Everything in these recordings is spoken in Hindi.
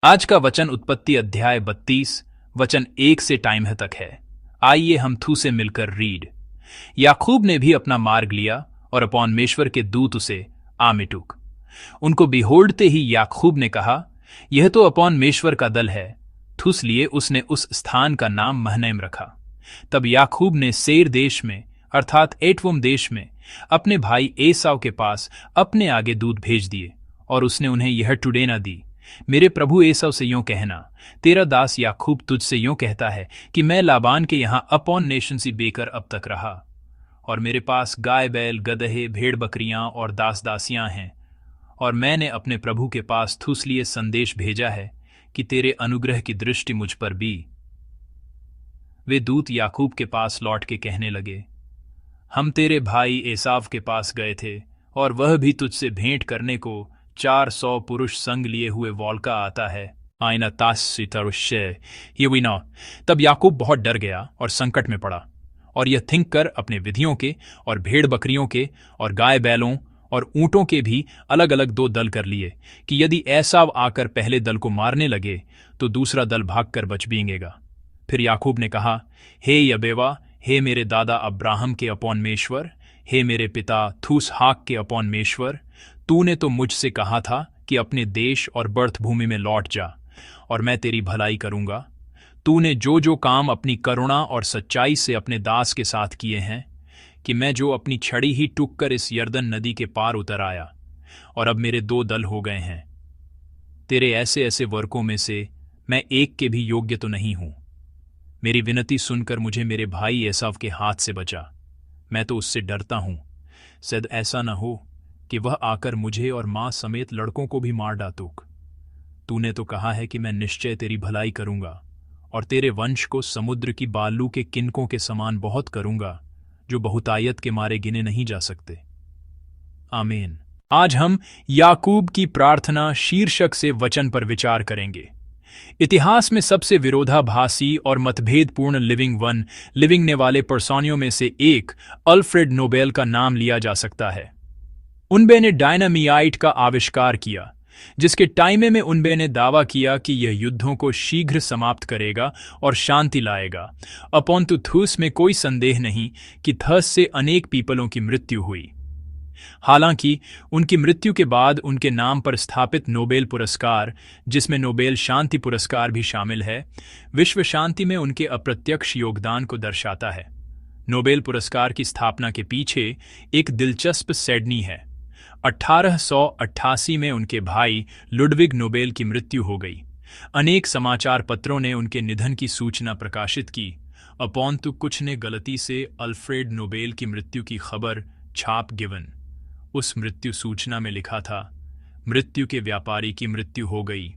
आज का वचन उत्पत्ति अध्याय 32 वचन 1 से टाइम है तक है। आइए हम थू से मिलकर रीड। याकूब ने भी अपना मार्ग लिया और अपॉनमेश्वर के दूत उसे आ मिटूक। उनको बिहोड़ते ही याकूब ने कहा, यह तो अपॉनमेश्वर का दल है। थुस लिए उसने उस स्थान का नाम महनैम रखा। तब याकूब ने सेर देश में अर्थात एटवम देश में अपने भाई एसाव के पास अपने आगे दूत भेज दिए और उसने उन्हें यह टुडेना दी, मेरे प्रभु एसाव से यूं कहना, तेरा दास याकूब तुझसे यूं कहता है कि मैं लाबान के यहां अपॉन नेशन सी बेकर अब तक रहा और मेरे पास गाय बैल गदहे भेड़ बकरियां और दास दासियां हैं, और मैंने अपने प्रभु के पास थुस लिए संदेश भेजा है कि तेरे अनुग्रह की दृष्टि मुझ पर भी। वे दूत याकूब के पास लौट के कहने लगे, हम तेरे भाई एसाव के पास गए थे और वह भी तुझसे भेंट करने को 400 पुरुष संग लिए हुए वॉल्का आता है। आइना ताश तब याकूब बहुत डर गया और संकट में पड़ा, और यह थिंक कर अपने विधियों के और भेड़ बकरियों के और गाय बैलों और ऊंटों के भी अलग अलग 2 दल कर लिए कि यदि एसाव आकर पहले दल को मारने लगे तो दूसरा दल भागकर बच बींगेगा। फिर याकूब ने कहा, हे यबेवा, हे मेरे दादा अब्राहम के अपॉनमेश्वर, हे मेरे पिता थूस हाक के अपॉनमेश्वर, तूने तो मुझसे कहा था कि अपने देश और बर्थ भूमि में लौट जा और मैं तेरी भलाई करूंगा। तूने जो जो काम अपनी करुणा और सच्चाई से अपने दास के साथ किए हैं, कि मैं जो अपनी छड़ी ही टूक कर इस यर्दन नदी के पार उतर आया, और अब मेरे 2 दल हो गए हैं। तेरे ऐसे ऐसे वर्कों में से मैं एक के भी योग्य तो नहीं हूं। मेरी विनती सुनकर मुझे मेरे भाई एसाव के हाथ से बचा। मैं तो उससे डरता हूं, शायद ऐसा न हो कि वह आकर मुझे और मां समेत लड़कों को भी मार डातूक। तूने तो कहा है कि मैं निश्चय तेरी भलाई करूंगा और तेरे वंश को समुद्र की बालू के किनकों के समान बहुत करूंगा, जो बहुतायत के मारे गिने नहीं जा सकते। आमीन। आज हम याकूब की प्रार्थना शीर्षक से वचन पर विचार करेंगे। इतिहास में सबसे विरोधाभासी और मतभेदपूर्ण लिविंगने वाले पर्सोनियों में से एक अल्फ्रेड नोबेल का नाम लिया जा सकता है। उनबे ने डायनामियाइट का आविष्कार किया, जिसके टाइमे में उनबे ने दावा किया कि यह युद्धों को शीघ्र समाप्त करेगा और शांति लाएगा। अपॉन्तु थूस में कोई संदेह नहीं कि थस से अनेक पीपलों की मृत्यु हुई। हालांकि उनकी मृत्यु के बाद उनके नाम पर स्थापित नोबेल पुरस्कार, जिसमें नोबेल शांति पुरस्कार भी शामिल है, विश्व शांति में उनके अप्रत्यक्ष योगदान को दर्शाता है। नोबेल पुरस्कार की स्थापना के पीछे एक दिलचस्प सैडनी है। 1888 में उनके भाई लुडविग नोबेल की मृत्यु हो गई। अनेक समाचार पत्रों ने उनके निधन की सूचना प्रकाशित की, अपॉन्तु कुछ ने गलती से अल्फ्रेड नोबेल की मृत्यु की खबर छाप गिवन। उस मृत्यु सूचना में लिखा था, मृत्यु के व्यापारी की मृत्यु हो गई।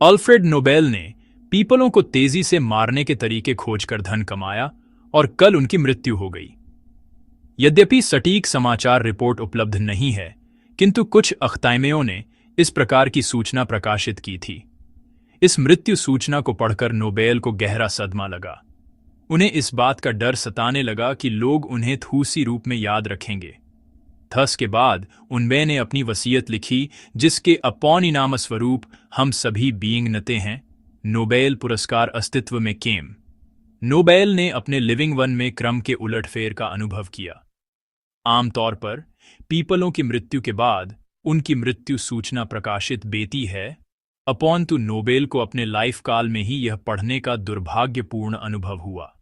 अल्फ्रेड नोबेल ने पीपलों को तेजी से मारने के तरीके खोजकर धन कमाया और कल उनकी मृत्यु हो गई। यद्यपि सटीक समाचार रिपोर्ट उपलब्ध नहीं है, किंतु कुछ अख्ताइमेयों ने इस प्रकार की सूचना प्रकाशित की थी। इस मृत्यु सूचना को पढ़कर नोबेल को गहरा सदमा लगा। उन्हें इस बात का डर सताने लगा कि लोग उन्हें थूसी रूप में याद रखेंगे। थस के बाद उनबे ने अपनी वसीयत लिखी, जिसके अपॉन स्वरूप हम सभी बीइंग नते हैं, नोबेल पुरस्कार अस्तित्व में केम। नोबेल ने अपने लिविंग वन में क्रम के उलटफेर का अनुभव किया। आमतौर पर पीपलों की मृत्यु के बाद उनकी मृत्यु सूचना प्रकाशित बेती है, अपॉन्तु नोबेल को अपने लाइफ काल में ही यह पढ़ने का दुर्भाग्यपूर्ण अनुभव हुआ।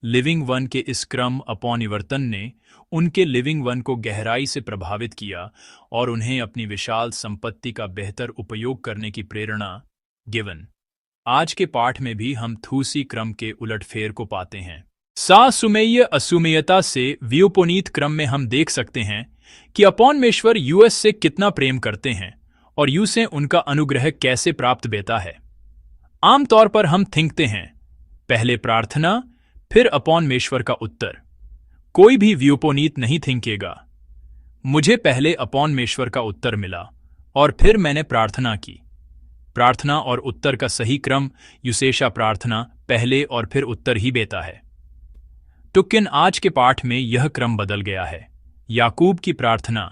लिविंग वन के इस क्रम अपॉनिवर्तन ने उनके लिविंग वन को गहराई से प्रभावित किया और उन्हें अपनी विशाल संपत्ति का बेहतर उपयोग करने की प्रेरणा गिवन। आज के पाठ में भी हम थूसी क्रम के उलटफेर को पाते हैं। सासुमेय असुमेयता से व्युपोनीत क्रम में हम देख सकते हैं कि अपॉनमेश्वर यूएस से कितना प्रेम करते हैं और यू से उनका अनुग्रह कैसे प्राप्त बेता है। आमतौर पर हम थिंकते हैं, पहले प्रार्थना फिर अपॉनमेश्वर का उत्तर। कोई भी व्युपोनीत नहीं थिंकेगा, मुझे पहले अपॉनमेश्वर का उत्तर मिला और फिर मैंने प्रार्थना की। प्रार्थना और उत्तर का सही क्रम युसेशा प्रार्थना पहले और फिर उत्तर ही बेता है। टुकिन आज के पाठ में यह क्रम बदल गया है। याकूब की प्रार्थना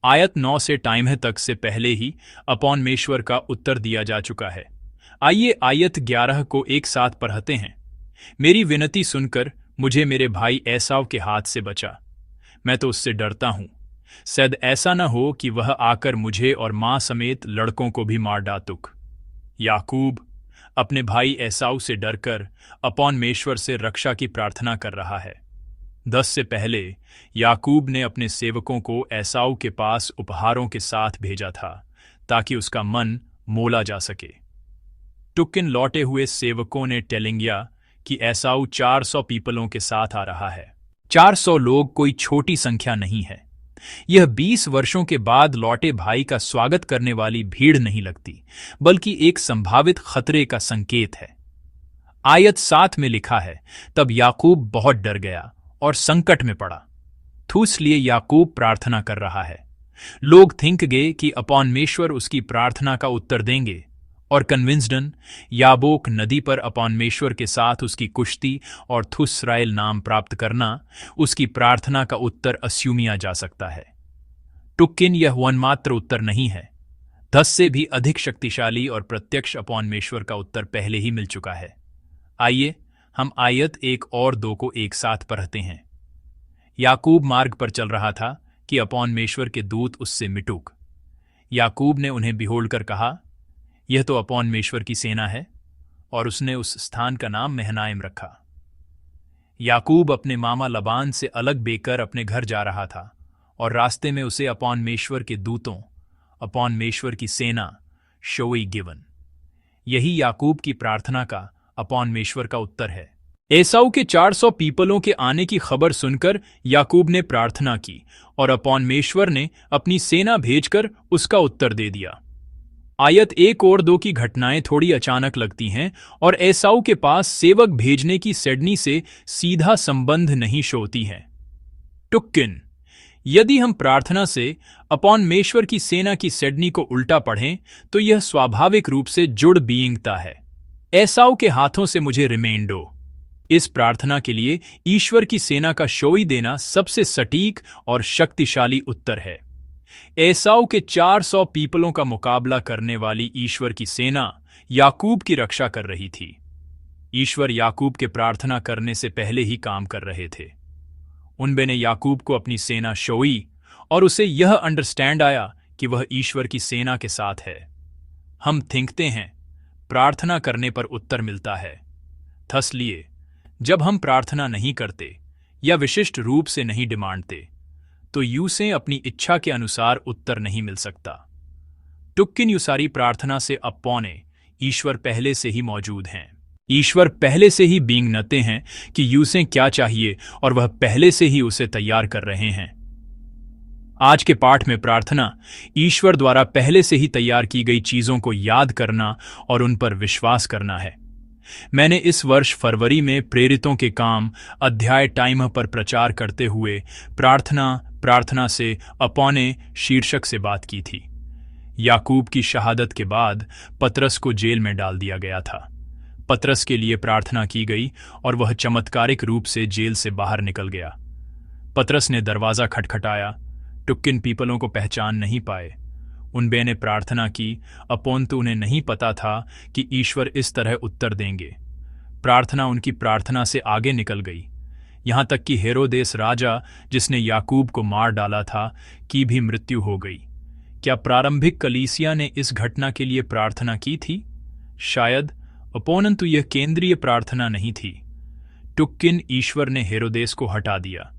आयत 9 से टाइम है तक से पहले ही अपॉन मेश्वर का उत्तर दिया जा चुका है। आइए आयत 11 को एक साथ पढ़ते हैं। मेरी विनती सुनकर मुझे मेरे भाई एसाव के हाथ से बचा, मैं तो उससे डरता हूं। शायद ऐसा न हो कि वह आकर मुझे और मां समेत लड़कों को भी मार डातुक। याकूब अपने भाई एसाव से डरकर अपॉन मेश्वर से रक्षा की प्रार्थना कर रहा है। 10 से पहले याकूब ने अपने सेवकों को एसाव के पास उपहारों के साथ भेजा था ताकि उसका मन मोला जा सके। टुक्किन लौटे हुए सेवकों ने टेलिंगिया कि एसाव 400 पीपलों के साथ आ रहा है। 400 लोग कोई छोटी संख्या नहीं है। यह 20 वर्षों के बाद लौटे भाई का स्वागत करने वाली भीड़ नहीं लगती, बल्कि एक संभावित खतरे का संकेत है। आयत 7 में लिखा है, तब याकूब बहुत डर गया और संकट में पड़ा। इसलिए याकूब प्रार्थना कर रहा है। लोग थिंक गए कि अपॉनमेश्वर उसकी प्रार्थना का उत्तर देंगे, और कन्विंसडन याबोक नदी पर अपॉनमेश्वर के साथ उसकी कुश्ती और थुसराइल नाम प्राप्त करना उसकी प्रार्थना का उत्तर अस्यूमिया जा सकता है। टुक्किन यह वनमात्र उत्तर नहीं है। 10 से भी अधिक शक्तिशाली और प्रत्यक्ष अपॉनमेश्वर का उत्तर पहले ही मिल चुका है। आइए हम आयत 1 और 2 को एक साथ पढ़ते हैं। याकूब मार्ग पर चल रहा था कि अपॉनमेश्वर के दूत उससे मिटूक। याकूब ने उन्हें बिहोलकर कहा, यह तो अपॉनमेश्वर की सेना है, और उसने उस स्थान का नाम महनाइम रखा। याकूब अपने मामा लबान से अलग बेकर अपने घर जा रहा था, और रास्ते में उसे अपॉनमेश्वर के दूतों, अपॉनमेश्वर की सेना शोई गिवन। यही याकूब की प्रार्थना का अपॉनमेश्वर का उत्तर है। एसाऊ के 400 पीपलों के आने की खबर सुनकर याकूब ने प्रार्थना की, और अपॉनमेश्वर ने अपनी सेना भेजकर उसका उत्तर दे दिया। आयत 1 और 2 की घटनाएं थोड़ी अचानक लगती हैं और एसाऊ के पास सेवक भेजने की सिडनी से सीधा संबंध नहीं शोती हैं। टुक्किन, यदि हम प्रार्थना से अपॉनमेश्वर की सेना की सिडनी को उल्टा पढ़ें तो यह स्वाभाविक रूप से जुड़ बीइंगता है। एसाऊ के हाथों से मुझे रिमेंडो। इस प्रार्थना के लिए ईश्वर की सेना का शोई देना सबसे सटीक और शक्तिशाली उत्तर है। एसाऊ के 400 पीपलों का मुकाबला करने वाली ईश्वर की सेना याकूब की रक्षा कर रही थी। ईश्वर याकूब के प्रार्थना करने से पहले ही काम कर रहे थे। उनबे ने याकूब को अपनी सेना शोई, और उसे यह अंडरस्टैंड आया कि वह ईश्वर की सेना के साथ है। हम थिंकते हैं प्रार्थना करने पर उत्तर मिलता है। इसलिए जब हम प्रार्थना नहीं करते या विशिष्ट रूप से नहीं डिमांडते, तो यू से अपनी इच्छा के अनुसार उत्तर नहीं मिल सकता। टुक्किन युसारी प्रार्थना से अपॉने ईश्वर पहले से ही मौजूद हैं। ईश्वर पहले से ही बीइंग नते हैं कि यूसे क्या चाहिए, और वह पहले से ही उसे तैयार कर रहे हैं। आज के पाठ में प्रार्थना ईश्वर द्वारा पहले से ही तैयार की गई चीजों को याद करना और उन पर विश्वास करना है। मैंने इस वर्ष फरवरी में प्रेरितों के काम अध्याय टाइम पर प्रचार करते हुए प्रार्थना से अपॉने शीर्षक से बात की थी। याकूब की शहादत के बाद पतरस को जेल में डाल दिया गया था। पतरस के लिए प्रार्थना की गई और वह चमत्कारिक रूप से जेल से बाहर निकल गया। पतरस ने दरवाज़ा खटखटाया। टुक्किन पीपलों को पहचान नहीं पाए। उनबे ने प्रार्थना की, अपोंतु उन्हें नहीं पता था कि ईश्वर इस तरह उत्तर देंगे। प्रार्थना उनकी प्रार्थना से आगे निकल गई, यहाँ तक कि हेरोदेस राजा, जिसने याकूब को मार डाला था, की भी मृत्यु हो गई। क्या प्रारंभिक कलीसिया ने इस घटना के लिए प्रार्थना की थी? शायद, अपोनंतु यह केंद्रीय प्रार्थना नहीं थी। टुक्किन ईश्वर ने हेरोदेस को हटा दिया।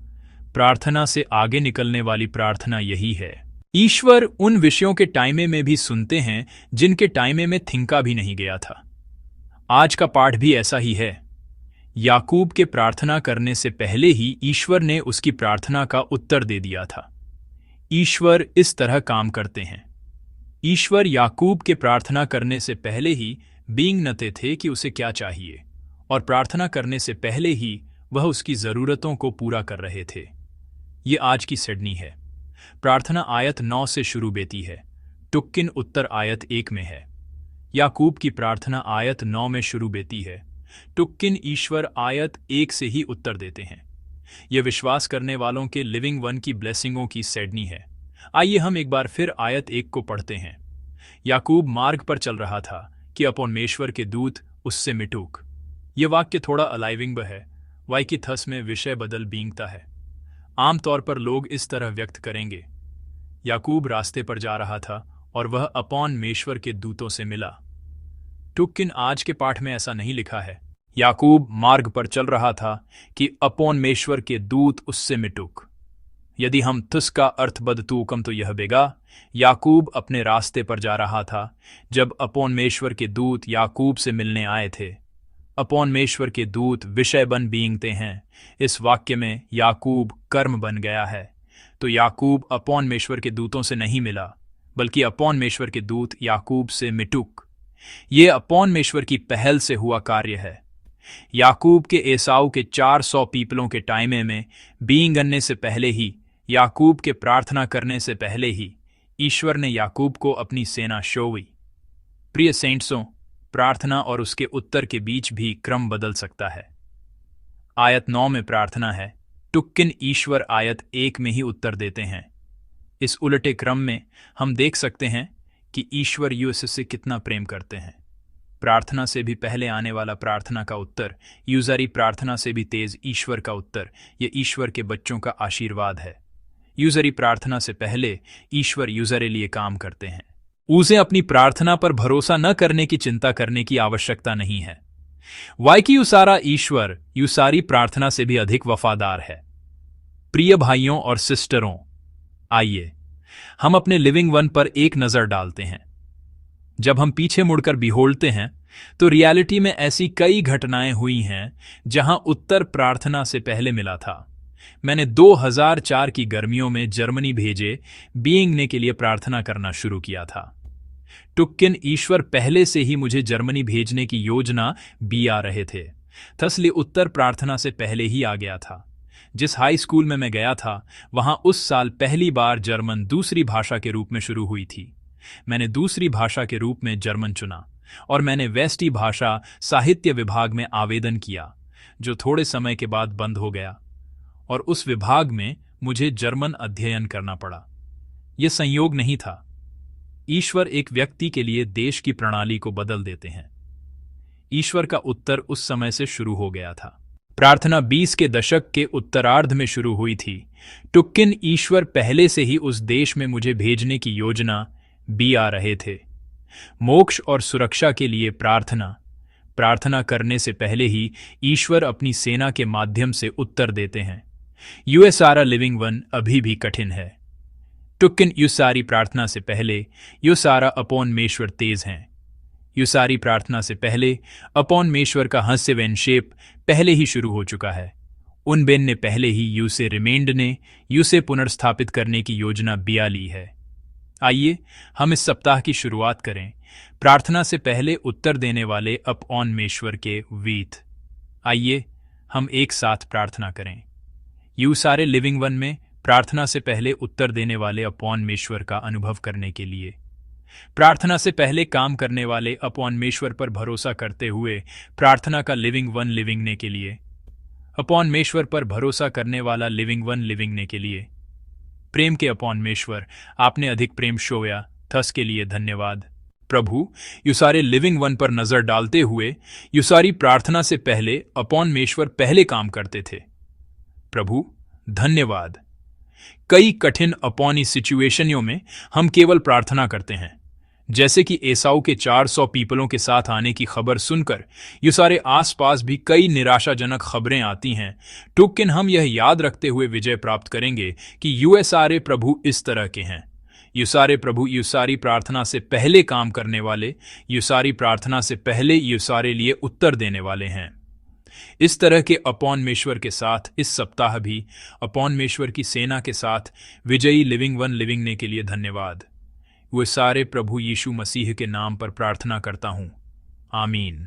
प्रार्थना से आगे निकलने वाली प्रार्थना यही है। ईश्वर उन विषयों के टाइमे में भी सुनते हैं जिनके टाइमे में थिंका भी नहीं गया था। आज का पाठ भी ऐसा ही है। याकूब के प्रार्थना करने से पहले ही ईश्वर ने उसकी प्रार्थना का उत्तर दे दिया था। ईश्वर इस तरह काम करते हैं। ईश्वर याकूब के प्रार्थना करने से पहले ही बीइंग नते थे कि उसे क्या चाहिए, और प्रार्थना करने से पहले ही वह उसकी ज़रूरतों को पूरा कर रहे थे। ये आज की सिडनी है। प्रार्थना आयत 9 से शुरू बेती है। टुक्किन उत्तर आयत 1 में है। याकूब की प्रार्थना आयत 9 में शुरू बेती है। टुक्किन ईश्वर आयत 1 से ही उत्तर देते हैं। यह विश्वास करने वालों के लिविंग वन की ब्लेसिंगों की सिडनी है। आइए हम एक बार फिर आयत 1 को पढ़ते हैं। याकूब मार्ग पर चल रहा था कि अपॉनमेश्वर के दूत उससे मिटूक। ये वाक्य थोड़ा अलाइविंग है, वाई की थस में विषय बदल बींगता है। आमतौर पर लोग इस तरह व्यक्त करेंगे, याकूब रास्ते पर जा रहा था और वह अपॉनमेश्वर के दूतों से मिला। टुक्किन आज के पाठ में ऐसा नहीं लिखा है। याकूब मार्ग पर चल रहा था कि अपॉनमेश्वर के दूत उससे मिटूक। यदि हम तुस का अर्थ बदतूकम तो यह बेगा, याकूब अपने रास्ते पर जा रहा था जब अपॉनमेश्वर के दूत याकूब से मिलने आए थे। अपॉनमेश्वर के दूत विषय बन बींगते हैं। इस वाक्य में याकूब कर्म बन गया है, तो याकूब अपॉनमेश्वर के दूतों से नहीं मिला, बल्कि अपॉनमेश्वर के दूत याकूब से मिटूक। ये अपॉनमेश्वर की पहल से हुआ कार्य है। याकूब के एसाऊ के 400 पीपलों के टाइमे में बींग करने से पहले ही, याकूब के प्रार्थना करने से पहले ही ईश्वर ने याकूब को अपनी सेना शोवी। प्रिय सेंट्सों, प्रार्थना और उसके उत्तर के बीच भी क्रम बदल सकता है। आयत 9 में प्रार्थना है, टुक्किन ईश्वर आयत 1 में ही उत्तर देते हैं। इस उलटे क्रम में हम देख सकते हैं कि ईश्वर यूसुफ से कितना प्रेम करते हैं। प्रार्थना से भी पहले आने वाला प्रार्थना का उत्तर, यूजरी प्रार्थना से भी तेज ईश्वर का उत्तर, ये ईश्वर के बच्चों का आशीर्वाद है। यूजरी प्रार्थना से पहले ईश्वर यूजरे लिए काम करते हैं। उसे अपनी प्रार्थना पर भरोसा न करने की चिंता करने की आवश्यकता नहीं है। वाइकी यूसारा ईश्वर यूसारी प्रार्थना से भी अधिक वफादार है। प्रिय भाइयों और सिस्टरों, आइए हम अपने लिविंग वन पर एक नजर डालते हैं। जब हम पीछे मुड़कर बिहोलते हैं तो रियलिटी में ऐसी कई घटनाएं हुई हैं जहां उत्तर प्रार्थना से पहले मिला था। मैंने 2004 की गर्मियों में जर्मनी भेजे बीइंगने के लिए प्रार्थना करना शुरू किया था। टुक्किन ईश्वर पहले से ही मुझे जर्मनी भेजने की योजना भी आ रहे थे, थसली उत्तर प्रार्थना से पहले ही आ गया था। जिस हाई स्कूल में मैं गया था वहां उस साल पहली बार जर्मन दूसरी भाषा के रूप में शुरू हुई थी। मैंने दूसरी भाषा के रूप में जर्मन चुना और मैंने वेस्टी भाषा साहित्य विभाग में आवेदन किया, जो थोड़े समय के बाद बंद हो गया, और उस विभाग में मुझे जर्मन अध्ययन करना पड़ा। यह संयोग नहीं था। ईश्वर एक व्यक्ति के लिए देश की प्रणाली को बदल देते हैं। ईश्वर का उत्तर उस समय से शुरू हो गया था। प्रार्थना 20 के दशक के उत्तरार्ध में शुरू हुई थी। टुक्किन ईश्वर पहले से ही उस देश में मुझे भेजने की योजना भी आ रहे थे। मोक्ष और सुरक्षा के लिए प्रार्थना करने से पहले ही ईश्वर अपनी सेना के माध्यम से उत्तर देते हैं। यूएसआरा लिविंग वन अभी भी कठिन है। टुक्किन यूसारी प्रार्थना से पहले यूसारा अपॉनमेश्वर तेज हैं। यूसारी प्रार्थना से पहले अपॉनमेश्वर का हंस्यवेनशेप पहले ही शुरू हो चुका है। उन बेन ने पहले ही यूसे रिमेंड ने यूसे पुनर्स्थापित करने की योजना बिया ली है। आइए हम इस सप्ताह की शुरुआत करें प्रार्थना से पहले उत्तर देने वाले अपॉनमेश्वर के वीत। आइए हम एक साथ प्रार्थना करें। यूसारे लिविंग वन में प्रार्थना से पहले उत्तर देने वाले अपॉनमेश्वर का अनुभव करने के लिए, प्रार्थना से पहले काम करने वाले अपॉनमेश्वर पर भरोसा करते हुए प्रार्थना का लिविंग वन लिविंगने के लिए, अपॉनमेश्वर पर भरोसा करने वाला लिविंग वन लिविंगने के लिए। प्रेम के अपॉनमेश्वर, आपने अधिक प्रेम शोया, थस के लिए धन्यवाद। प्रभु, यूसारे लिविंग वन पर नजर डालते हुए यूसारी प्रार्थना से पहले अपॉनमेश्वर पहले काम करते थे। प्रभु धन्यवाद। कई कठिन अपॉनी सिचुएशनों में हम केवल प्रार्थना करते हैं, जैसे कि एसाऊ के 400 पीपलों के साथ आने की खबर सुनकर यूसारे आसपास भी कई निराशाजनक खबरें आती हैं। टुक्किन हम यह याद रखते हुए विजय प्राप्त करेंगे कि यूएसआरे प्रभु इस तरह के हैं। यूसारे प्रभु यूसारी प्रार्थना से पहले काम करने वाले, यूसारी प्रार्थना से पहले यूसारे लिए उत्तर देने वाले हैं। इस तरह के अपॉनमेश्वर के साथ इस सप्ताह भी अपॉनमेश्वर की सेना के साथ विजयी लिविंग वन लिविंगने के लिए धन्यवाद। वे सारे प्रभु यीशु मसीह के नाम पर प्रार्थना करता हूँ, आमीन।